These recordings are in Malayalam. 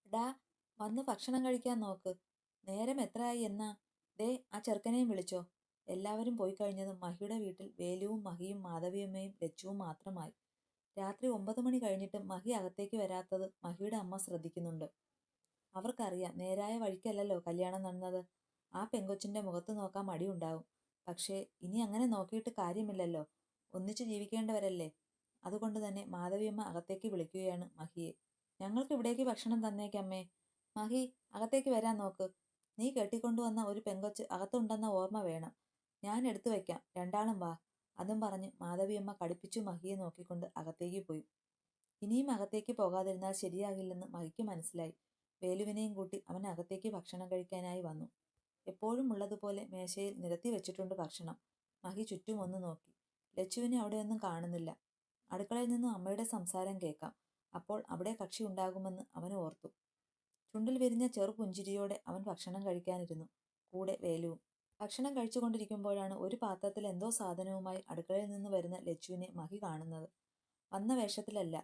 ഡാ, വന്ന് ഭക്ഷണം കഴിക്കാൻ നോക്ക്. നേരം എത്രയായി എന്നാ? ദേ ആ ചെറുക്കനെയും വിളിച്ചോ. എല്ലാവരും പോയി കഴിഞ്ഞതും മഹിയുടെ വീട്ടിൽ വേലുവും മഹിയും മാധവിയമ്മയും ലച്ചുവും മാത്രമായി. രാത്രി 9 മണി കഴിഞ്ഞിട്ടും മഹി അകത്തേക്ക് വരാത്തത് മഹിയുടെ അമ്മ ശ്രദ്ധിക്കുന്നുണ്ട്. അവർക്കറിയാം നേരായ വഴിക്കല്ലല്ലോ കല്യാണം നടന്നത്. ആ പെങ്കൊച്ചിന്റെ മുഖത്ത് നോക്കാൻ മടിയുണ്ടാവും. പക്ഷേ ഇനി അങ്ങനെ നോക്കിയിട്ട് കാര്യമില്ലല്ലോ. ഒന്നിച്ചു ജീവിക്കേണ്ടവരല്ലേ. അതുകൊണ്ട് തന്നെ മാധവിയമ്മ അകത്തേക്ക് വിളിക്കുകയാണ് മഹിയെ. ഞങ്ങൾക്ക് ഇവിടേക്ക് ഭക്ഷണം തന്നേക്കമ്മേ. മഹി, അകത്തേക്ക് വരാൻ നോക്ക്. നീ കെട്ടിക്കൊണ്ടുവന്ന ഒരു പെങ്കൊച്ച് അകത്തുണ്ടെന്ന ഓർമ്മ വേണം. ഞാൻ എടുത്തു വയ്ക്കാം, രണ്ടാളും വാ. അതും പറഞ്ഞ് മാധവിയമ്മ കടുപ്പിച്ചു മഹിയെ നോക്കിക്കൊണ്ട് അകത്തേക്ക് പോയി. ഇനിയും അകത്തേക്ക് പോകാതിരുന്നാൽ ശരിയാകില്ലെന്ന് മഹിക്ക് മനസ്സിലായി. വേലുവിനെയും കൂട്ടി അവൻ അകത്തേക്ക് ഭക്ഷണം കഴിക്കാനായി വന്നു. എപ്പോഴും ഉള്ളതുപോലെ മേശയിൽ നിരത്തി വെച്ചിട്ടുണ്ട് ഭക്ഷണം. മഹി ചുറ്റും ഒന്ന് നോക്കി. ലച്ചുവിനെ അവിടെയൊന്നും കാണുന്നില്ല. അടുക്കളയിൽ നിന്നും അമ്മയുടെ സംസാരം കേൾക്കാം. അപ്പോൾ അവിടെ കക്ഷി ഉണ്ടാകുമെന്ന് അവൻ ഓർത്തു. ചുണ്ടിൽ വിരിഞ്ഞ ചെറു പുഞ്ചിരിയോടെ അവൻ ഭക്ഷണം കഴിക്കാനിരുന്നു. കൂടെ വേലുവും. ഭക്ഷണം കഴിച്ചുകൊണ്ടിരിക്കുമ്പോഴാണ് ഒരു പാത്രത്തിൽ എന്തോ സാധനവുമായി അടുക്കളയിൽ നിന്ന് വരുന്ന ലച്ചുവിനെ മഹി കാണുന്നത്. വന്ന വേഷത്തിലല്ല.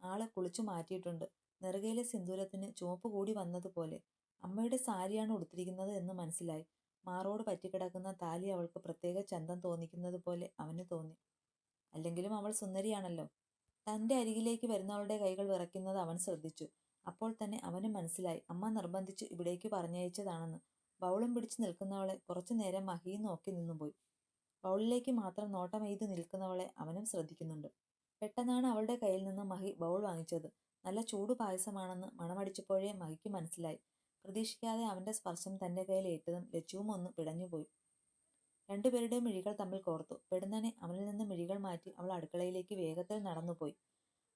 ആള് കുളിച്ചു മാറ്റിയിട്ടുണ്ട്. നെറുകയിലെ സിന്ദൂരത്തിന് ചുവപ്പ് കൂടി വന്നതുപോലെ. അമ്മയുടെ സാരിയാണ് ഉടുത്തിരിക്കുന്നത് എന്ന് മനസ്സിലായി. മാറോട് പറ്റിക്കിടക്കുന്ന താലി അവൾക്ക് പ്രത്യേക ചന്തം തോന്നിക്കുന്നത് പോലെ അവന് തോന്നി. അല്ലെങ്കിലും അവൾ സുന്ദരിയാണല്ലോ. തന്റെ അരികിലേക്ക് വരുന്നവളുടെ കൈകൾ വിറയ്ക്കുന്നത് അവൻ ശ്രദ്ധിച്ചു. അപ്പോൾ തന്നെ അവന് മനസ്സിലായി അമ്മ നിർബന്ധിച്ചു ഇവിടേക്ക് പറഞ്ഞയച്ചതാണെന്ന്. ബൗളും പിടിച്ചു നിൽക്കുന്നവളെ കുറച്ചു നേരം മഹിയും നോക്കി നിന്നുപോയി. ബൗളിലേക്ക് മാത്രം നോട്ടമെയ്തു നിൽക്കുന്നവളെ അവനും ശ്രദ്ധിക്കുന്നുണ്ട്. പെട്ടെന്നാണ് അവളുടെ കയ്യിൽ നിന്ന് മഹി ബൗൾ വാങ്ങിച്ചത്. നല്ല ചൂട് പായസമാണെന്ന് മണമടിച്ചപ്പോഴേ മഹിക്ക് മനസ്സിലായി. പ്രതീക്ഷിക്കാതെ അവന്റെ സ്പർശം തന്റെ കയ്യിൽ ഏറ്റതും ലച്ചുവും ഒന്ന് പിടഞ്ഞുപോയി. രണ്ടുപേരുടെയും മിഴികൾ തമ്മിൽ കോർത്തു. പെടുന്നനെ അവനിൽ നിന്ന് മിഴികൾ മാറ്റി അവൾ അടുക്കളയിലേക്ക് വേഗത്തിൽ നടന്നുപോയി.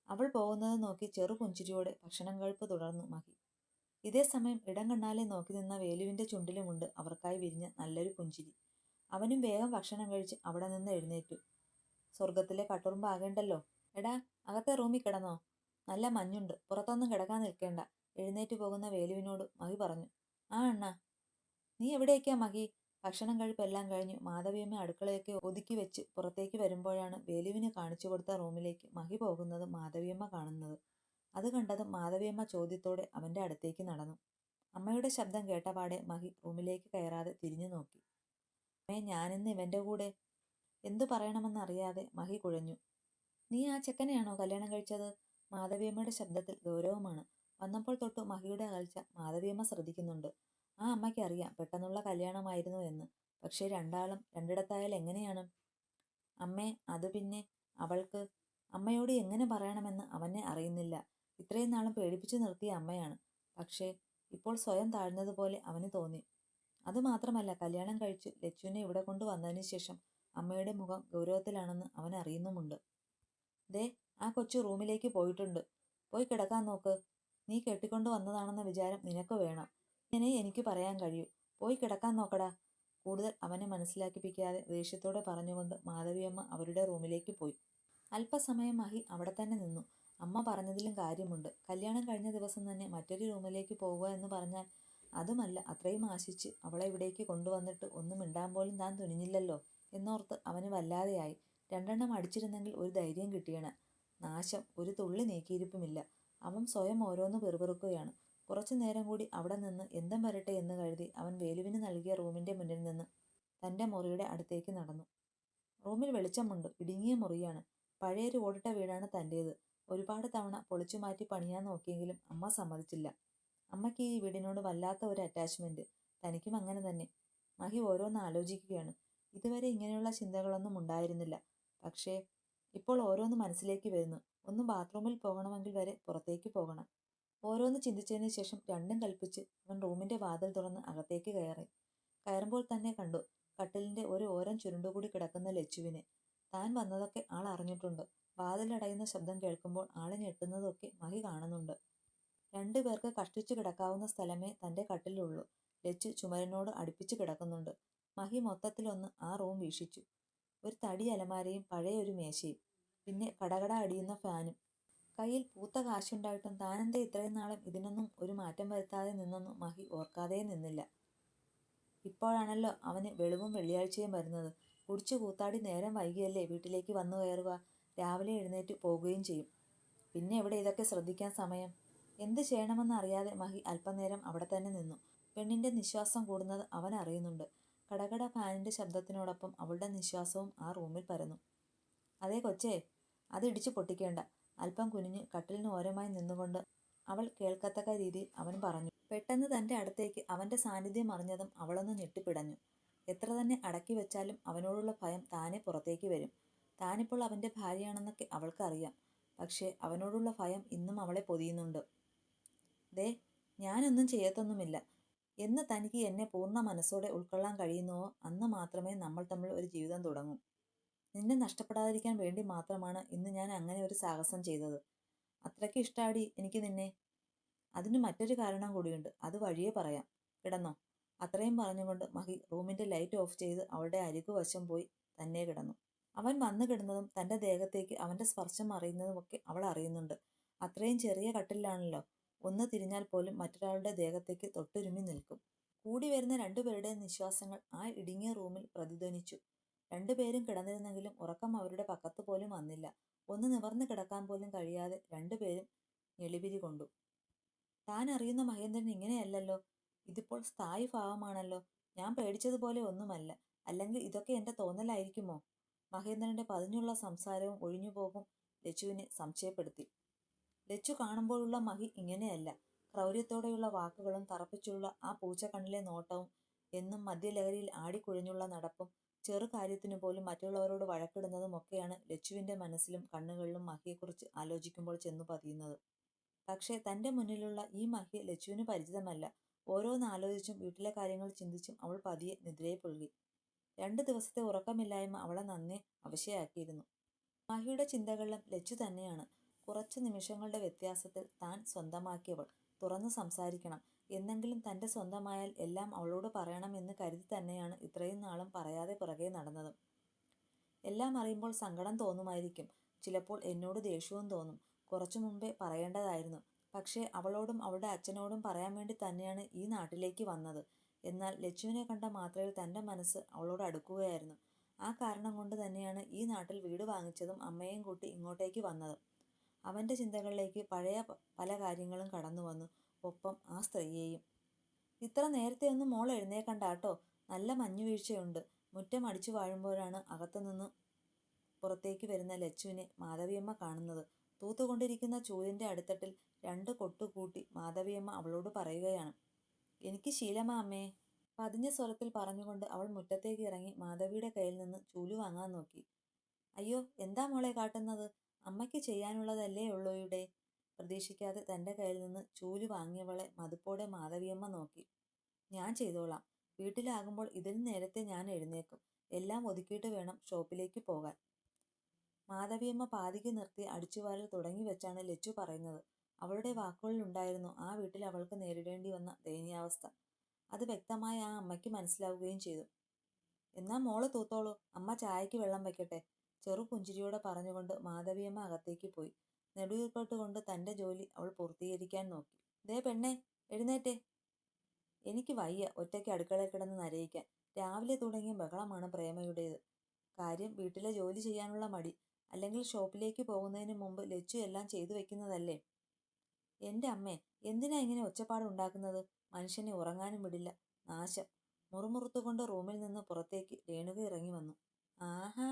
അവൾ പോകുന്നത് നോക്കി ചെറു പുഞ്ചിരിയോടെ ഭക്ഷണം കഴിപ്പ് തുടർന്നു മഹി. ഇതേ സമയം ഇടം കണ്ണാലെ നോക്കി നിന്ന വേലുവിന്റെ ചുണ്ടിലുമുണ്ട് അവർക്കായി വിരിഞ്ഞ നല്ലൊരു പുഞ്ചിരി. അവനും വേഗം ഭക്ഷണം കഴിച്ച് അവിടെ നിന്ന് എഴുന്നേറ്റു. സ്വർഗത്തിലെ കട്ടുറുമ്പാകേണ്ടല്ലോ. എടാ, അകത്തെ റൂമിൽ കിടന്നോ? നല്ല മഞ്ഞുണ്ട്, പുറത്തൊന്നും കിടക്കാൻ നിൽക്കേണ്ട. എഴുന്നേറ്റ് പോകുന്ന വേലുവിനോട് മഹി പറഞ്ഞു. ആ അണ്ണാ. നീ എവിടേക്കാ മഹി? ഭക്ഷണം കഴിപ്പെല്ലാം കഴിഞ്ഞു മാധവിയമ്മ അടുക്കളയൊക്കെ ഒതുക്കി വെച്ച് പുറത്തേക്ക് വരുമ്പോഴാണ് വേലുവിന് കാണിച്ചു കൊടുത്ത റൂമിലേക്ക് മഹി പോകുന്നത് മാധവിയമ്മ കാണുന്നത്. അത് കണ്ടതും മാധവിയമ്മ ചോദ്യത്തോടെ അവന്റെ അടുത്തേക്ക് നടന്നു. അമ്മയുടെ ശബ്ദം കേട്ടപാടെ മഹി റൂമിലേക്ക് കയറാതെ തിരിഞ്ഞു നോക്കി. അമ്മേ, ഞാനിന്ന് ഇവന്റെ കൂടെ. എന്തു പറയണമെന്നറിയാതെ മഹി കുഴഞ്ഞു. നീ ആ ചെക്കനെയാണോ കല്യാണം കഴിച്ചത്? മാധവിയമ്മയുടെ ശബ്ദത്തിൽ ഗൗരവമാണ്. വന്നപ്പോൾ തൊട്ട് മഹിയുടെ അകൽച്ച മാധവിയമ്മ ശ്രദ്ധിക്കുന്നുണ്ട്. ആ അമ്മയ്ക്ക് അറിയാം പെട്ടെന്നുള്ള കല്യാണമായിരുന്നു എന്ന്. പക്ഷേ രണ്ടാളും രണ്ടിടത്തായാൽ എങ്ങനെയാണ്? അമ്മേ, അത് പിന്നെ അവൾക്ക് അമ്മയോട് എങ്ങനെ പറയണമെന്ന് അവനെ അറിയുന്നില്ല. ഇത്രയും നാളും പേടിപ്പിച്ചു നിർത്തിയ അമ്മയാണ്. പക്ഷേ ഇപ്പോൾ സ്വയം താഴ്ന്നതുപോലെ അവന് തോന്നി. അതുമാത്രമല്ല, കല്യാണം കഴിച്ച് ലച്ചുവിനെ ഇവിടെ കൊണ്ടുവന്നതിന് ശേഷം അമ്മയുടെ മുഖം ഗൗരവത്തിലാണെന്ന് അവൻ അറിയുന്നുമുണ്ട്. ദേ, ആ കൊച്ചു റൂമിലേക്ക് പോയിട്ടുണ്ട്. പോയി കിടക്കാൻ നോക്ക്. നീ കെട്ടിക്കൊണ്ടു വന്നതാണെന്ന വിചാരം നിനക്ക് വേണം. ഇങ്ങനെ എനിക്ക് പറയാൻ കഴിയൂ. പോയി കിടക്കാൻ നോക്കടാ. കൂടുതൽ അവനെ മനസ്സിലാക്കിപ്പിക്കാതെ ദേഷ്യത്തോടെ പറഞ്ഞുകൊണ്ട് മാധവിയമ്മ അവരുടെ റൂമിലേക്ക് പോയി. അല്പസമയം മഹി അവിടെ തന്നെ നിന്നു. അമ്മ പറഞ്ഞതിലും കാര്യമുണ്ട്. കല്യാണം കഴിഞ്ഞ ദിവസം തന്നെ മറ്റൊരു റൂമിലേക്ക് പോവുക എന്ന് പറഞ്ഞാൽ അതുമല്ല, അത്രയും ആശിച്ച് അവളെ ഇവിടേക്ക് കൊണ്ടുവന്നിട്ട് ഒന്നും മിണ്ടാൻ പോലും താൻ തുനിഞ്ഞില്ലല്ലോ എന്നോർത്ത് അവന് വല്ലാതെയായി. രണ്ടെണ്ണം അടിച്ചിരുന്നെങ്കിൽ ഒരു ധൈര്യം കിട്ടിയേനെ. നാശം, ഒരു തുള്ളി നീക്കിയിരിപ്പുമില്ല. അവൻ സ്വയം ഓരോന്ന് പിറുപിറുക്കുകയാണ്. കുറച്ചു നേരം കൂടി അവിടെ നിന്ന് എന്തും വരട്ടെ എന്ന് കരുതി അവൻ വേലുവിന് നൽകിയ റൂമിന്റെ മുന്നിൽ നിന്ന് തന്റെ മുറിയുടെ അടുത്തേക്ക് നടന്നു. റൂമിൽ വെളിച്ചമുണ്ട്. ഇടുങ്ങിയ മുറിയാണ്. പഴയൊരു ഓടിട്ട വീടാണ് തന്റേത്. ഒരുപാട് തവണ പൊളിച്ചു മാറ്റി പണിയാൻ നോക്കിയെങ്കിലും അമ്മ സമ്മതിച്ചില്ല. അമ്മയ്ക്ക് ഈ വീടിനോട് വല്ലാത്ത ഒരു അറ്റാച്ച്മെന്റ്. തനിക്കും അങ്ങനെ തന്നെ. മഹി ഓരോന്ന് ആലോചിക്കുകയാണ്. ഇതുവരെ ഇങ്ങനെയുള്ള ചിന്തകളൊന്നും ഉണ്ടായിരുന്നില്ല. പക്ഷേ ഇപ്പോൾ ഓരോന്ന് മനസ്സിലേക്ക് വരുന്നു. ഒന്ന് ബാത്റൂമിൽ പോകണമെങ്കിൽ വരെ പുറത്തേക്ക് പോകണം. ഓരോന്ന് ചിന്തിച്ചതിന് ശേഷം രണ്ടും കൽപ്പിച്ച് അവൻ റൂമിന്റെ വാതിൽ തുറന്ന് അകത്തേക്ക് കയറി. കയറുമ്പോൾ തന്നെ കണ്ടു കട്ടിലിന്റെ ഒരു ഓരം ചുരുണ്ടുകൂടി കിടക്കുന്ന ലച്ചുവിനെ. താൻ വന്നതൊക്കെ ആൾ അറിഞ്ഞിട്ടുണ്ട്. വാതിലടയുന്ന ശബ്ദം കേൾക്കുമ്പോൾ ആളെ ഞെട്ടുന്നതൊക്കെ മഹി കാണുന്നുണ്ട്. രണ്ടുപേർക്ക് കഷ്ടിച്ചു കിടക്കാവുന്ന സ്ഥലമേ തന്റെ കട്ടിലുള്ളൂ. ലച്ചു ചുമരിനോട് അടുപ്പിച്ച് കിടക്കുന്നുണ്ട്. മഹി മൊത്തത്തിലൊന്ന് ആ റൂം വീക്ഷിച്ചു. ഒരു തടി അലമാരയും പഴയ ഒരു മേശയും, പിന്നെ കടകട അടിയുന്ന ഫാനും. കയ്യിൽ പൂത്ത കാശുണ്ടായിട്ടും താനെന്തേ ഇത്രയും നാളും ഇതിനൊന്നും ഒരു മാറ്റം വരുത്താതെ നിന്നൊന്നും മഹി ഓർക്കാതെ നിന്നില്ല. ഇപ്പോഴാണല്ലോ അവന് വെളിവും വെള്ളിയാഴ്ചയും വരുന്നത്. കുടിച്ചു കൂത്താടി നേരം വൈകിയല്ലേ വീട്ടിലേക്ക് വന്നു കയറുക. രാവിലെ എഴുന്നേറ്റ് പോകുകയും ചെയ്യും. പിന്നെ എവിടെ ഇതൊക്കെ ശ്രദ്ധിക്കാൻ സമയം? എന്ത് ചെയ്യണമെന്ന് അറിയാതെ മഹി അല്പനേരം അവിടെ തന്നെ നിന്നു. പെണ്ണിന്റെ നിശ്വാസം കൂടുന്നത് അവൻ അറിയുന്നുണ്ട്. കടകട ഫാനിന്റെ ശബ്ദത്തിനോടൊപ്പം അവളുടെ നിശ്വാസവും ആ റൂമിൽ പരന്നു. അതേ കൊച്ചേ, അത് ഇടിച്ചു പൊട്ടിക്കേണ്ട. അല്പം കുനിഞ്ഞ് കട്ടിലിന് ഓരമായി നിന്നുകൊണ്ട് അവൾ കേൾക്കത്തക്ക രീതിയിൽ അവൻ പറഞ്ഞു. പെട്ടെന്ന് തന്റെ അടുത്തേക്ക് അവന്റെ സാന്നിധ്യം അറിഞ്ഞതും അവളൊന്ന് ഞെട്ടിപ്പിടഞ്ഞു. എത്ര തന്നെ അടക്കി വെച്ചാലും അവനോടുള്ള ഭയം താനെ പുറത്തേക്ക് വരും. താനിപ്പോൾ അവന്റെ ഭാര്യയാണെന്നൊക്കെ അവൾക്കറിയാം. പക്ഷേ അവനോടുള്ള ഭയം ഇന്നും അവളെ പൊതിയുന്നുണ്ട്. ദേ, ഞാനൊന്നും ചെയ്യത്തൊന്നുമില്ല. എന്ന് തനിക്ക് എന്നെ പൂർണ്ണ മനസ്സോടെ ഉൾക്കൊള്ളാൻ കഴിയുന്നുവോ അന്ന് മാത്രമേ നമ്മൾ തമ്മിൽ ഒരു ജീവിതം തുടങ്ങൂ. നിന്നെ നഷ്ടപ്പെടാതിരിക്കാൻ വേണ്ടി മാത്രമാണ് ഇന്ന് ഞാൻ അങ്ങനെ ഒരു സാഹസം ചെയ്തത്. അത്രയ്ക്ക് ഇഷ്ടാടി എനിക്ക് നിന്നെ. അതിന് മറ്റൊരു കാരണം കൂടിയുണ്ട്. അത് വഴിയേ പറയാം. കിടന്നോ. അത്രയും പറഞ്ഞുകൊണ്ട് മഹി റൂമിന്റെ ലൈറ്റ് ഓഫ് ചെയ്ത് അവളുടെ അരികുവശം പോയി തന്നെ കിടന്നു. അവൻ വന്നു കിടന്നതും തന്റെ ദേഹത്തേക്ക് അവന്റെ സ്പർശം അറിയുന്നതുമൊക്കെ അവൾ അറിയുന്നുണ്ട്. അത്രയും ചെറിയ കട്ടിലാണല്ലോ. ഒന്ന് തിരിഞ്ഞാൽ പോലും മറ്റൊരാളുടെ ദേഹത്തേക്ക് തൊട്ടുരുമി നിൽക്കും. കൂടി വരുന്ന രണ്ടുപേരുടെയും നിശ്വാസങ്ങൾ ആ ഇടുങ്ങിയ റൂമിൽ പ്രതിധ്വനിച്ചു. രണ്ടുപേരും കിടന്നിരുന്നെങ്കിലും ഉറക്കം അവരുടെ പക്കത്ത് പോലും വന്നില്ല. ഒന്ന് നിവർന്നു കിടക്കാൻ പോലും കഴിയാതെ രണ്ടുപേരും ഞെളിപിരി കൊണ്ടു. താൻ അറിയുന്ന മഹേന്ദ്രൻ ഇങ്ങനെയല്ലല്ലോ. ഇതിപ്പോൾ സ്ഥായി ഭാവമാണല്ലോ. ഞാൻ പേടിച്ചതുപോലെ ഒന്നുമല്ല. അല്ലെങ്കിൽ ഇതൊക്കെ എന്റെ തോന്നലായിരിക്കുമോ? മഹേന്ദ്രന്റെ പതിഞ്ഞുള്ള സംസാരവും ഒഴിഞ്ഞുപോകും ലച്ചുവിനെ സംശയപ്പെടുത്തി. ലച്ചു കാണുമ്പോഴുള്ള മഹി ഇങ്ങനെയല്ല. ക്രൗര്യത്തോടെയുള്ള വാക്കുകളും തറപ്പിച്ചുള്ള ആ പൂച്ചക്കണ്ണിലെ നോട്ടവും എന്നും മദ്യലഹരിയിൽ ആടിക്കുഴഞ്ഞുള്ള നടപ്പും ചെറു കാര്യത്തിനു പോലും മറ്റുള്ളവരോട് വഴക്കിടുന്നതും ഒക്കെയാണ് ലച്ചുവിന്റെ മനസ്സിലും കണ്ണുകളിലും മഹിയെക്കുറിച്ച് ആലോചിക്കുമ്പോൾ ചെന്നു പതിയുന്നത്. പക്ഷേ തന്റെ മുന്നിലുള്ള ഈ മഹി ലച്ചുവിന് പരിചിതമല്ല. ഓരോന്നാലോചിച്ചും വീട്ടിലെ കാര്യങ്ങൾ ചിന്തിച്ചും അവൾ പതിയെ നിദ്രയെ പുൽകി. 2 ദിവസത്തെ ഉറക്കമില്ലായ്മ അവളെ നന്നേ അവശയാക്കിയിരുന്നു. മഹിയുടെ ചിന്തകളിലും ലച്ചു തന്നെയാണ്. കുറച്ചു നിമിഷങ്ങളുടെ വ്യത്യാസത്തിൽ താൻ സ്വന്തമാക്കിയവൾ. തുറന്നു സംസാരിക്കണം. എന്നെങ്കിലും തന്റെ സ്വന്തമായാൽ എല്ലാം അവളോട് പറയണം എന്ന് കരുതി തന്നെയാണ് ഇത്രയും നാളും പറയാതെ പുറകെ നടന്നത്. എല്ലാം അറിയുമ്പോൾ സങ്കടം തോന്നുമായിരിക്കും. ചിലപ്പോൾ എന്നോട് ദേഷ്യവും തോന്നും. കുറച്ചു മുമ്പേ പറയേണ്ടതായിരുന്നു. പക്ഷേ അവളോടും അവളുടെ അച്ഛനോടും പറയാൻ വേണ്ടി തന്നെയാണ് ഈ നാട്ടിലേക്ക് വന്നത്. എന്നാൽ ലച്ചുവിനെ കണ്ട മാത്രയിൽ തന്റെ മനസ്സ് അവളോട് അടുക്കുകയായിരുന്നു. ആ കാരണം കൊണ്ട് തന്നെയാണ് ഈ നാട്ടിൽ വീട് വാങ്ങിച്ചതും അമ്മയെയും കൂട്ടി ഇങ്ങോട്ടേക്ക് വന്നതും. അവന്റെ ചിന്തകളിലേക്ക് പഴയ പല കാര്യങ്ങളും കടന്നു വന്നു. ഒപ്പം ആ സ്ത്രീയെയും. ഇത്ര നേരത്തെ ഒന്നും മോൾ എഴുന്നേക്കണ്ടാട്ടോ. നല്ല മഞ്ഞുവീഴ്ചയുണ്ട്. മുറ്റം അടിച്ചു വാഴുമ്പോഴാണ് അകത്തുനിന്ന് പുറത്തേക്ക് വരുന്ന ലച്ചുവിനെ മാധവിയമ്മ കാണുന്നത്. തൂത്തുകൊണ്ടിരിക്കുന്ന ചൂലിന്റെ അടിത്തട്ടിൽ 2 കൊട്ടു കൂട്ടി മാധവിയമ്മ അവളോട് പറയുകയാണ്. എനിക്ക് ശീലമാ അമ്മേ. പതിഞ്ഞ സ്വരത്തിൽ പറഞ്ഞുകൊണ്ട് അവൾ മുറ്റത്തേക്ക് ഇറങ്ങി മാധവിയുടെ കയ്യിൽ നിന്ന് ചൂല് വാങ്ങാൻ നോക്കി. അയ്യോ, എന്താ മോളെ കാട്ടുന്നത്? അമ്മയ്ക്ക് ചെയ്യാനുള്ളതല്ലേ ഉള്ളൂ ഇവിടെ. പ്രതീക്ഷിക്കാതെ തന്റെ കയ്യിൽ നിന്ന് ചൂല് വാങ്ങിയവളെ മതിപ്പോടെ മാധവിയമ്മ നോക്കി. ഞാൻ ചെയ്തോളാം. വീട്ടിലാകുമ്പോൾ ഇതിലും നേരത്തെ ഞാൻ എഴുന്നേക്കും. എല്ലാം ഒതുക്കിയിട്ട് വേണം ഷോപ്പിലേക്ക് പോകാൻ. മാധവിയമ്മ പാതിക്ക് നിർത്തി അടിച്ചുവാരൽ തുടങ്ങി വെച്ചാണ് ലച്ചു പറയുന്നത്. അവളുടെ വാക്കുകളിലുണ്ടായിരുന്നു ആ വീട്ടിൽ അവൾക്ക് നേരിടേണ്ടി വന്ന ദയനീയാവസ്ഥ. അത് വ്യക്തമായി ആ അമ്മയ്ക്ക് മനസ്സിലാവുകയും ചെയ്തു. എന്നാ മോള് തൂത്തോളൂ, അമ്മ ചായക്ക് വെള്ളം വയ്ക്കട്ടെ. ചെറു പുഞ്ചിരിയോടെ പറഞ്ഞുകൊണ്ട് മാധവിയമ്മ അകത്തേക്ക് പോയി. നെടുവീർപ്പിട്ടുകൊണ്ട് തന്റെ ജോലി അവൾ പൂർത്തീകരിക്കാൻ നോക്കി. ദേ പെണ്ണെ, എഴുന്നേറ്റേ. എനിക്ക് വയ്യ ഒറ്റയ്ക്ക് അടുക്കളയിൽ കിടന്ന് നരയിക്കാൻ. രാവിലെ തുടങ്ങിയ ബഹളമാണ് പ്രേമയുടേത്. കാര്യം വീട്ടിലെ ജോലി ചെയ്യാനുള്ള മടി. അല്ലെങ്കിൽ ഷോപ്പിലേക്ക് പോകുന്നതിന് മുമ്പ് ലച്ചു എല്ലാം ചെയ്തു വെക്കുന്നതല്ലേ. എന്റെ അമ്മേ, എന്തിനാ ഇങ്ങനെ ഒച്ചപ്പാടുണ്ടാക്കുന്നത്? മനുഷ്യനെ ഉറങ്ങാനും വിടില്ല. നാശം. മുറുമുറുത്തുകൊണ്ട് റൂമിൽ നിന്ന് പുറത്തേക്ക് രേണുക ഇറങ്ങി വന്നു. ആഹാ,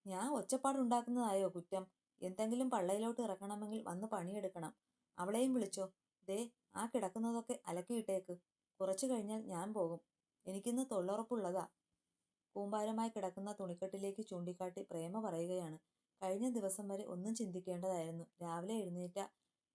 ഞാൻ ഒച്ചപ്പാടുണ്ടാക്കുന്നതായോ കുറ്റം? എന്തെങ്കിലും പള്ളയിലോട്ട് ഇറക്കണമെങ്കിൽ വന്ന് പണിയെടുക്കണം. അവളെയും വിളിച്ചോ. ദേ, ആ കിടക്കുന്നതൊക്കെ അലക്കിയിട്ടേക്ക്. കുറച്ചു കഴിഞ്ഞാൽ ഞാൻ പോകും. എനിക്കിന്ന് തൊഴിലുറപ്പുള്ളതാ. കൂമ്പാരമായി കിടക്കുന്ന തുണിക്കെട്ടിലേക്ക് ചൂണ്ടിക്കാട്ടി പ്രേമ പറയുകയാണ്. കഴിഞ്ഞ ദിവസം വരെ ഒന്നും ചിന്തിക്കേണ്ടതായിരുന്നു. രാവിലെ എഴുന്നേറ്റ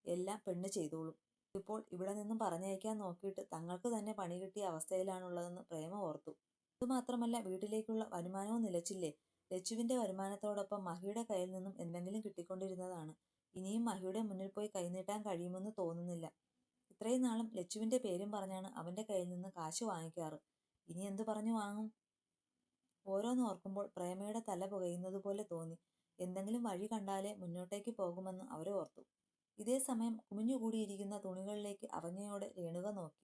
എല്ലാം പെണ്ണ് ചെയ്തോളും. ഇപ്പോൾ ഇവിടെ നിന്നും പറഞ്ഞയക്കാൻ നോക്കിയിട്ട് തങ്ങൾക്ക് തന്നെ പണി കിട്ടിയ അവസ്ഥയിലാണുള്ളതെന്ന് പ്രേമ ഓർത്തു. അതുമാത്രമല്ല, വീട്ടിലേക്കുള്ള വരുമാനവും നിലച്ചില്ലേ. ലച്ചുവിന്റെ വരുമാനത്തോടൊപ്പം മഹിയുടെ കയ്യിൽ നിന്നും എന്തെങ്കിലും കിട്ടിക്കൊണ്ടിരുന്നതാണ്. ഇനിയും മഹിയുടെ മുന്നിൽ പോയി കൈനീട്ടാൻ കഴിയുമെന്ന് തോന്നുന്നില്ല. ഇത്രയും നാളും ലച്ചുവിന്റെ പേരും പറഞ്ഞാണ് അവന്റെ കയ്യിൽ നിന്ന് കാശ് വാങ്ങിക്കാറ്. ഇനി എന്തു പറഞ്ഞു വാങ്ങും? ഓരോന്ന് ഓർക്കുമ്പോൾ പ്രേമയുടെ തല പുകയുന്നത് പോലെ തോന്നി. എന്തെങ്കിലും വഴി കണ്ടാലേ മുന്നോട്ടേക്ക് പോകുമെന്ന് അവരെ ഓർത്തു. ഇതേ സമയം കുമിഞ്ഞുകൂടിയിരിക്കുന്ന തുണികളിലേക്ക് അവജ്ഞയോടെ രേണുക നോക്കി.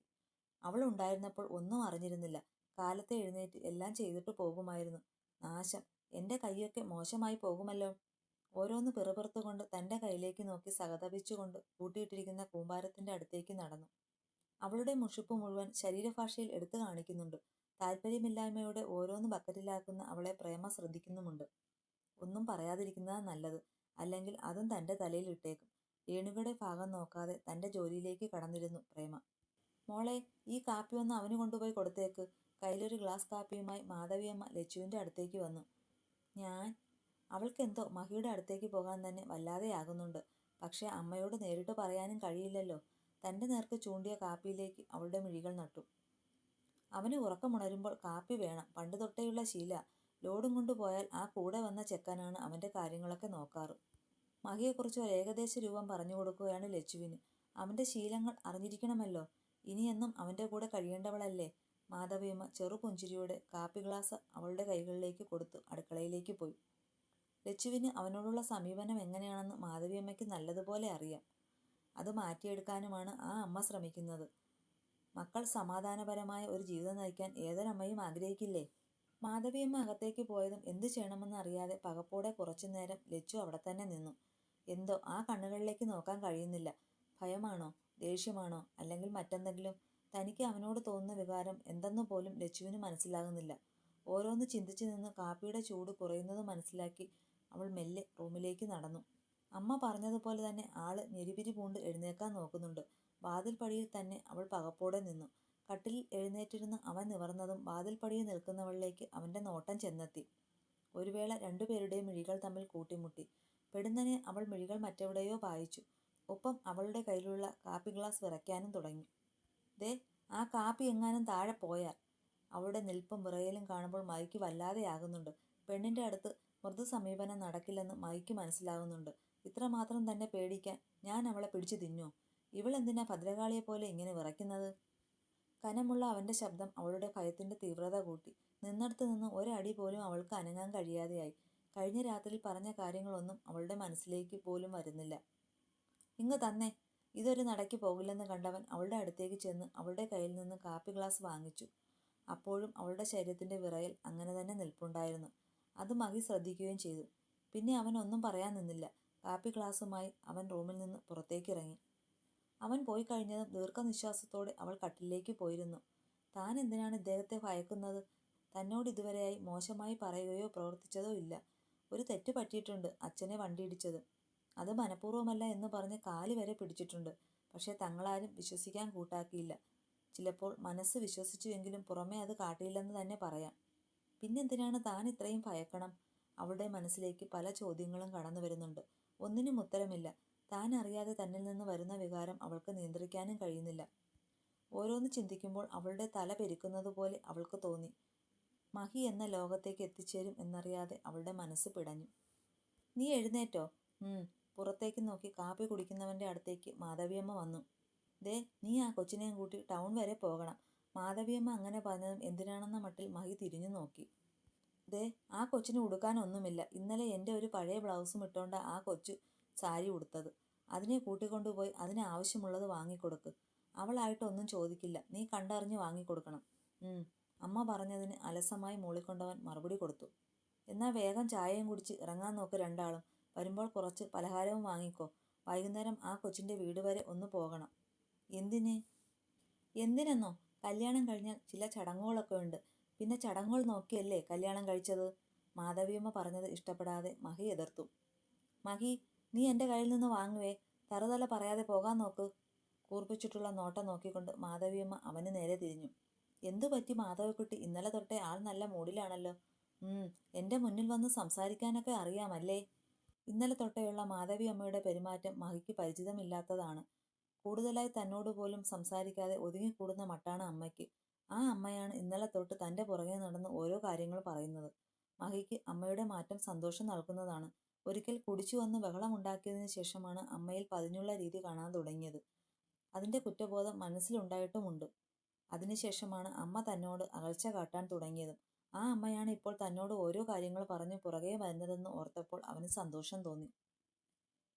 അവൾ ഉണ്ടായിരുന്നപ്പോൾ ഒന്നും അറിഞ്ഞിരുന്നില്ല. കാലത്തെ എഴുന്നേറ്റ് എല്ലാം ചെയ്തിട്ട് പോകുമായിരുന്നു. നാശം, എന്റെ കൈയൊക്കെ മോശമായി പോകുമല്ലോ. ഓരോന്ന് പിറുപിറുത്തുകൊണ്ട് തൻ്റെ കയ്യിലേക്ക് നോക്കി സഹതപിച്ചുകൊണ്ട് കൂട്ടിയിട്ടിരിക്കുന്ന കൂമ്പാരത്തിൻ്റെ അടുത്തേക്ക് നടന്നു. അവളുടെ മുഷിപ്പ് മുഴുവൻ ശരീരഭാഷയിൽ എടുത്തു കാണിക്കുന്നുണ്ട്. താല്പര്യമില്ലായ്മയോടെ ഓരോന്ന് ബക്കറ്റിലാക്കുന്ന അവളെ പ്രേമ ശ്രദ്ധിക്കുന്നുമുണ്ട്. ഒന്നും പറയാതിരിക്കുന്നതാ നല്ലത്, അല്ലെങ്കിൽ അതും തൻ്റെ തലയിൽ ഇട്ടേക്കും. രേണുകയുടെ ഭാഗം നോക്കാതെ തൻ്റെ ജോലിയിലേക്ക് കടന്നിരുന്നു പ്രേമ. മോളെ, ഈ കാപ്പി ഒന്ന് അവന് കൊണ്ടുപോയി കൊടുത്തേക്ക്. കയ്യിലൊരു ഗ്ലാസ് കാപ്പിയുമായി മാധവിയമ്മ ലച്ചുവിൻ്റെ അടുത്തേക്ക് വന്നു. ഞാൻ അവൾക്കെന്തോ മഹിയുടെ അടുത്തേക്ക് പോകാൻ തന്നെ വല്ലാതെയാകുന്നുണ്ട്. പക്ഷേ അമ്മയോട് നേരിട്ട് പറയാനും കഴിയില്ലല്ലോ. തൻ്റെ നേർക്ക് ചൂണ്ടിയ കാപ്പിയിലേക്ക് അവളുടെ മിഴികൾ നട്ടു. അവന് ഉറക്കമുണരുമ്പോൾ കാപ്പി വേണം, പണ്ട് തൊട്ടേയുള്ള ശീല. ലോഡും കൊണ്ടുപോയാൽ ആ കൂടെ വന്ന ചെക്കനാണ് അവൻ്റെ കാര്യങ്ങളൊക്കെ നോക്കാറ്. മഹിയെക്കുറിച്ച് ഒരു ഏകദേശ രൂപം പറഞ്ഞു കൊടുക്കുകയാണ് ലച്ചുവിന്. അവൻ്റെ ശീലങ്ങൾ അറിഞ്ഞിരിക്കണമല്ലോ. ഇനിയെന്നും അവൻ്റെ കൂടെ കഴിയേണ്ടവളല്ലേ. മാധവിയമ്മ ചെറുപുഞ്ചിരിയോടെ കാപ്പി ഗ്ലാസ് അവളുടെ കൈകളിലേക്ക് കൊടുത്തു അടുക്കളയിലേക്ക് പോയി. ലച്ചുവിന് അവനോടുള്ള സമീപനം എങ്ങനെയാണെന്ന് മാധവിയമ്മയ്ക്ക് നല്ലതുപോലെ അറിയാം. അത് മാറ്റിയെടുക്കാനുമാണ് ആ അമ്മ ശ്രമിക്കുന്നത്. മക്കൾ സമാധാനപരമായ ഒരു ജീവിതം നയിക്കാൻ ഏതൊരമ്മയും ആഗ്രഹിക്കില്ലേ? മാധവിയമ്മ അകത്തേക്ക് പോയതും എന്തു ചെയ്യണമെന്ന് അറിയാതെ പകപ്പോടെ കുറച്ചുനേരം ലച്ചു അവിടെ തന്നെ നിന്നു. എന്തോ ആ കണ്ണുകളിലേക്ക് നോക്കാൻ കഴിയുന്നില്ല. ഭയമാണോ, ദേഷ്യമാണോ, അല്ലെങ്കിൽ മറ്റെന്തെങ്കിലും? തനിക്ക് അവനോട് തോന്നുന്ന വികാരം എന്തെന്ന് പോലും ലച്ചുവിന് മനസ്സിലാകുന്നില്ല. ഓരോന്ന് ചിന്തിച്ചു നിന്ന് കാപ്പിയുടെ ചൂട് കുറയുന്നത് മനസ്സിലാക്കി അവൾ മെല്ലെ റൂമിലേക്ക് നടന്നു. അമ്മ പറഞ്ഞതുപോലെ തന്നെ ആള് ഞെരിപിരി പൂണ്ട് എഴുന്നേൽക്കാൻ നോക്കുന്നുണ്ട്. വാതിൽപ്പടിയിൽ തന്നെ അവൾ പകപ്പോടെ നിന്നു. കട്ടിലിൽ എഴുന്നേറ്റിരുന്ന് അവൻ നിവർന്നതും വാതിൽപ്പടിയിൽ നിൽക്കുന്നവളിലേക്ക് അവൻ്റെ നോട്ടം ചെന്നെത്തി. ഒരു വേള രണ്ടുപേരുടെയും മിഴികൾ തമ്മിൽ കൂട്ടിമുട്ടി. പെടുന്നനെ അവൾ മിഴികൾ മറ്റെവിടെയോ പായിച്ചു. ഒപ്പം അവളുടെ കയ്യിലുള്ള കാപ്പി ഗ്ലാസ് വിറയ്ക്കാനും തുടങ്ങി. ദേ, ആ കാപ്പി എങ്ങാനും താഴെ പോയാൽ. അവളുടെ നിൽപ്പും വിറയലും കാണുമ്പോൾ മൈക്ക് വല്ലാതെയാകുന്നുണ്ട്. പെണ്ണിൻ്റെ അടുത്ത് മൃദു സമീപനം നടക്കില്ലെന്ന് മൈക്ക് മനസ്സിലാകുന്നുണ്ട്. ഇത്രമാത്രം തന്നെ പേടിക്കാൻ ഞാൻ അവളെ പിടിച്ചു തിന്നോ? ഇവളെന്തിനാ ഭദ്രകാളിയെപ്പോലെ ഇങ്ങനെ വിറയ്ക്കുന്നത്? കനമുള്ള അവൻ്റെ ശബ്ദം അവളുടെ ഭയത്തിൻ്റെ തീവ്രത കൂട്ടി. നിന്നിടത്ത് നിന്ന് ഒരടി പോലും അവൾക്ക് അനങ്ങാൻ കഴിയാതെയായി. കഴിഞ്ഞ രാത്രിയിൽ പറഞ്ഞ കാര്യങ്ങളൊന്നും അവളുടെ മനസ്സിലേക്ക് പോലും വരുന്നില്ല. ഇങ്ങ് തന്നെ. ഇതൊരു നടക്ക് പോകില്ലെന്ന് കണ്ടവൻ അവളുടെ അടുത്തേക്ക് ചെന്ന് അവളുടെ കയ്യിൽ നിന്ന് കാപ്പി ഗ്ലാസ് വാങ്ങിച്ചു. അപ്പോഴും അവളുടെ ശരീരത്തിൻ്റെ വിറയൽ അങ്ങനെ തന്നെ നിൽപ്പുണ്ടായിരുന്നു. അത് മഹി ശ്രദ്ധിക്കുകയും ചെയ്തു. പിന്നെ അവൻ ഒന്നും പറയാൻ നിന്നില്ല. കാപ്പി ഗ്ലാസുമായി അവൻ റൂമിൽ നിന്ന് പുറത്തേക്കിറങ്ങി. അവൻ പോയി കഴിഞ്ഞതും ദീർഘനിശ്വാസത്തോടെ അവൾ കട്ടിലേക്ക് പോയിരുന്നു. താൻ എന്തിനാണ് ഇദ്ദേഹത്തെ ഭയക്കുന്നത്? തന്നോട് ഇതുവരെയായി മോശമായി പറയുകയോ പ്രവർത്തിച്ചതോ ഇല്ല. ഒരു തെറ്റ് പറ്റിയിട്ടുണ്ട്, അച്ഛനെ വണ്ടിയിടിച്ചത്. അത് മനഃപൂർവ്വമല്ല എന്ന് പറഞ്ഞ് കാല് വരെ പിടിച്ചിട്ടുണ്ട്. പക്ഷേ തങ്ങളാരും വിശ്വസിക്കാൻ കൂട്ടാക്കിയില്ല. ചിലപ്പോൾ മനസ്സ് വിശ്വസിച്ചുവെങ്കിലും പുറമേ അത് കാട്ടിയില്ലെന്ന് തന്നെ പറയാം. പിന്നെന്തിനാണ് താൻ ഇത്രയും ഭയക്കണം? അവളുടെ മനസ്സിലേക്ക് പല ചോദ്യങ്ങളും കടന്നു വരുന്നുണ്ട്. ഒന്നിനും ഉത്തരമില്ല. താൻ അറിയാതെ തന്നിൽ നിന്ന് വരുന്ന വികാരം അവൾക്ക് നിയന്ത്രിക്കാനും കഴിയുന്നില്ല. ഓരോന്ന് ചിന്തിക്കുമ്പോൾ അവളുടെ തല പെരുക്കുന്നത് പോലെ അവൾക്ക് തോന്നി. മഹി എന്ന ലോകത്തേക്ക് എത്തിച്ചേരും എന്നറിയാതെ അവളുടെ മനസ്സ് പിടഞ്ഞു. നീ എഴുന്നേറ്റോ? പുറത്തേക്ക് നോക്കി കാപ്പി കുടിക്കുന്നവൻ്റെ അടുത്തേക്ക് മാധവിയമ്മ വന്നു. ദേ, നീ ആ കൊച്ചിനെയും കൂട്ടി ടൗൺ വരെ പോകണം. മാധവിയമ്മ അങ്ങനെ പറഞ്ഞതും എന്തിനാണെന്ന മട്ടിൽ മഹി തിരിഞ്ഞു നോക്കി. ദേ, ആ കൊച്ചിന് ഉടുക്കാനൊന്നുമില്ല. ഇന്നലെ എൻ്റെ ഒരു പഴയ ബ്ലൗസും ഇട്ടോണ്ട ആ കൊച്ചു സാരി ഉടുത്തത്. അതിനെ കൂട്ടിക്കൊണ്ടുപോയി അതിന് ആവശ്യമുള്ളത് വാങ്ങിക്കൊടുക്ക്. അവളായിട്ടൊന്നും ചോദിക്കില്ല. നീ കണ്ടറിഞ്ഞ് വാങ്ങിക്കൊടുക്കണം. അമ്മ പറഞ്ഞതിന് അലസമായി മൂളിക്കൊണ്ടവൻ മറുപടി കൊടുത്തു. എന്നാൽ വേഗം ചായയും കുടിച്ച് ഇറങ്ങാൻ നോക്ക് രണ്ടാളും. വരുമ്പോൾ കുറച്ച് പലഹാരവും വാങ്ങിക്കോ. വൈകുന്നേരം ആ കൊച്ചിൻ്റെ വീട് വരെ ഒന്ന് പോകണം. എന്തിന്? എന്തിനെന്നോ, കല്യാണം കഴിഞ്ഞാൽ ചില ചടങ്ങുകളൊക്കെ ഉണ്ട്. പിന്നെ ചടങ്ങുകൾ നോക്കിയല്ലേ കല്യാണം കഴിച്ചത്? മാധവിയമ്മ പറഞ്ഞത് ഇഷ്ടപ്പെടാതെ മഹി എതിർത്തു. മഹി, നീ എൻ്റെ കയ്യിൽ നിന്ന് വാങ്ങുവേ. തറുതല പറയാതെ പോകാൻ നോക്ക്. കൂർപ്പിച്ചിട്ടുള്ള നോട്ടം നോക്കിക്കൊണ്ട് മാധവിയമ്മ അവന് നേരെ തിരിഞ്ഞു. എന്തു പറ്റി മാധവിക്കുട്ടി? ഇന്നലെ തൊട്ടേ ആൾ നല്ല മൂഡിലാണല്ലോ. എൻ്റെ മുന്നിൽ വന്ന് സംസാരിക്കാനൊക്കെ അറിയാമല്ലേ? ഇന്നലെ തൊട്ടേയുള്ള മാധവിയമ്മയുടെ പെരുമാറ്റം മഹിക്ക് പരിചിതമില്ലാത്തതാണ്. കൂടുതലായി തന്നോട് പോലും സംസാരിക്കാതെ ഒതുങ്ങിക്കൂടുന്ന മട്ടാണ് അമ്മയ്ക്ക്. ആ അമ്മയാണ് ഇന്നലെ തൊട്ട് തൻ്റെ പുറകെ നടന്ന് ഓരോ കാര്യങ്ങൾ പറയുന്നത്. മഹിക്ക് അമ്മയുടെ മാറ്റം സന്തോഷം നൽകുന്നതാണ്. ഒരിക്കൽ കുടിച്ചു വന്ന് ബഹളമുണ്ടാക്കിയതിനു ശേഷമാണ് അമ്മയിൽ പതിഞ്ഞുള്ള രീതി കാണാൻ തുടങ്ങിയത്. അതിൻ്റെ കുറ്റബോധം മനസ്സിലുണ്ടായിട്ടുമുണ്ട്. അതിനുശേഷമാണ് അമ്മ തന്നോട് അകൽച്ച കാട്ടാൻ തുടങ്ങിയതും. ആ അമ്മയാണ് ഇപ്പോൾ തന്നോട് ഓരോ കാര്യങ്ങൾ പറഞ്ഞ് പുറകെ വരുന്നതെന്ന് ഓർത്തപ്പോൾ അവന് സന്തോഷം തോന്നി.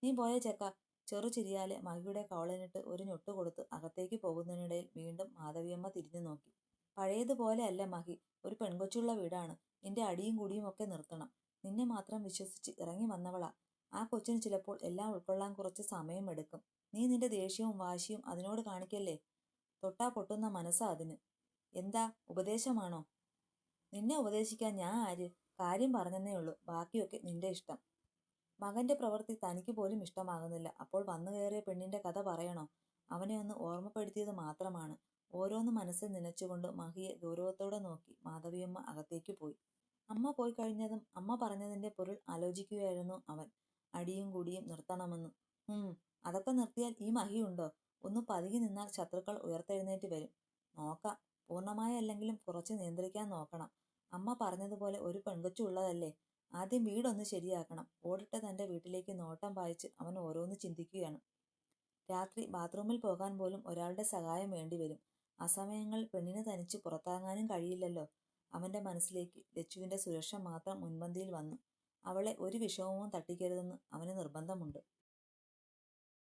നീ പോയ ചെക്ക. ചെറുചിരിയാലെ മഹിയുടെ കവളിനിട്ട് ഒരു ഞൊട്ട് കൊടുത്ത് അകത്തേക്ക് പോകുന്നതിനിടയിൽ വീണ്ടും മാധവിയമ്മ തിരിഞ്ഞു നോക്കി. പഴയതുപോലെ അല്ല മഹി. ഒരു പെൺകൊച്ചുള്ള വീടാണ്. നിന്റെ അടിയും കുടിയും ഒക്കെ നിർത്തണം. നിന്നെ മാത്രം വിശ്വസിച്ച് ഇറങ്ങി വന്നവളാ. ആ കൊച്ചിന് ചിലപ്പോൾ എല്ലാം ഉൾക്കൊള്ളാൻ കുറച്ച് സമയമെടുക്കും. നീ നിന്റെ ദേഷ്യവും വാശിയും അതിനോട് കാണിക്കല്ലേ. തൊട്ടാ പൊട്ടുന്ന മനസ്സാ അതിന്. എന്താ, ഉപദേശമാണോ? നിന്നെ ഉപദേശിക്കാൻ ഞാൻ ആര്? കാര്യം പറഞ്ഞെന്നേ ഉള്ളൂ. ബാക്കിയൊക്കെ നിന്റെ ഇഷ്ടം. മകന്റെ പ്രവൃത്തി തനിക്ക് പോലും ഇഷ്ടമാകുന്നില്ല. അപ്പോൾ വന്നു കയറിയ പെണ്ണിന്റെ കഥ പറയണോ? അവനെ ഒന്ന് ഓർമ്മപ്പെടുത്തിയത് മാത്രമാണ്. ഓരോന്ന് മനസ്സിൽ നനച്ചുകൊണ്ട് മഹിയെ ഗൗരവത്തോടെ നോക്കി മാധവിയമ്മ അകത്തേക്ക് പോയി. അമ്മ പോയി കഴിഞ്ഞതും അമ്മ പറഞ്ഞതിന്റെ പൊരുൾ ആലോചിക്കുകയായിരുന്നു അവൻ. അടിയും കുടിയും നിർത്തണമെന്ന്. അതൊക്കെ നിർത്തിയാൽ ഈ മഹിയുണ്ടോ? ഒന്ന് പതുങ്ങി നിന്നാൽ ശത്രുക്കൾ ഉയർത്തെഴുന്നേറ്റ് വരും. നോക്കാം. പൂർണ്ണമായല്ലെങ്കിലും കുറച്ച് നിയന്ത്രിക്കാൻ നോക്കണം. അമ്മ പറഞ്ഞതുപോലെ ഒരു പെൺകൊച്ചു ഉള്ളതല്ലേ. ആദ്യം വീടൊന്ന് ശരിയാക്കണം. ഓടിട്ട തന്റെ വീട്ടിലേക്ക് നോട്ടം പായിച്ച് അവൻ ഓരോന്ന് ചിന്തിക്കുകയാണ്. രാത്രി ബാത്റൂമിൽ പോകാൻ പോലും ഒരാളുടെ സഹായം വേണ്ടിവരും. അസമയങ്ങളിൽ പെണ്ണിന് തനിച്ച് പുറത്തിറങ്ങാനും കഴിയില്ലല്ലോ. അവന്റെ മനസ്സിലേക്ക് ലച്ചുവിന്റെ സുരക്ഷ മാത്രം മുൻപന്തിയിൽ വന്നു. അവളെ ഒരു വിഷമവും തട്ടിക്കരുതെന്ന് അവന് നിർബന്ധമുണ്ട്.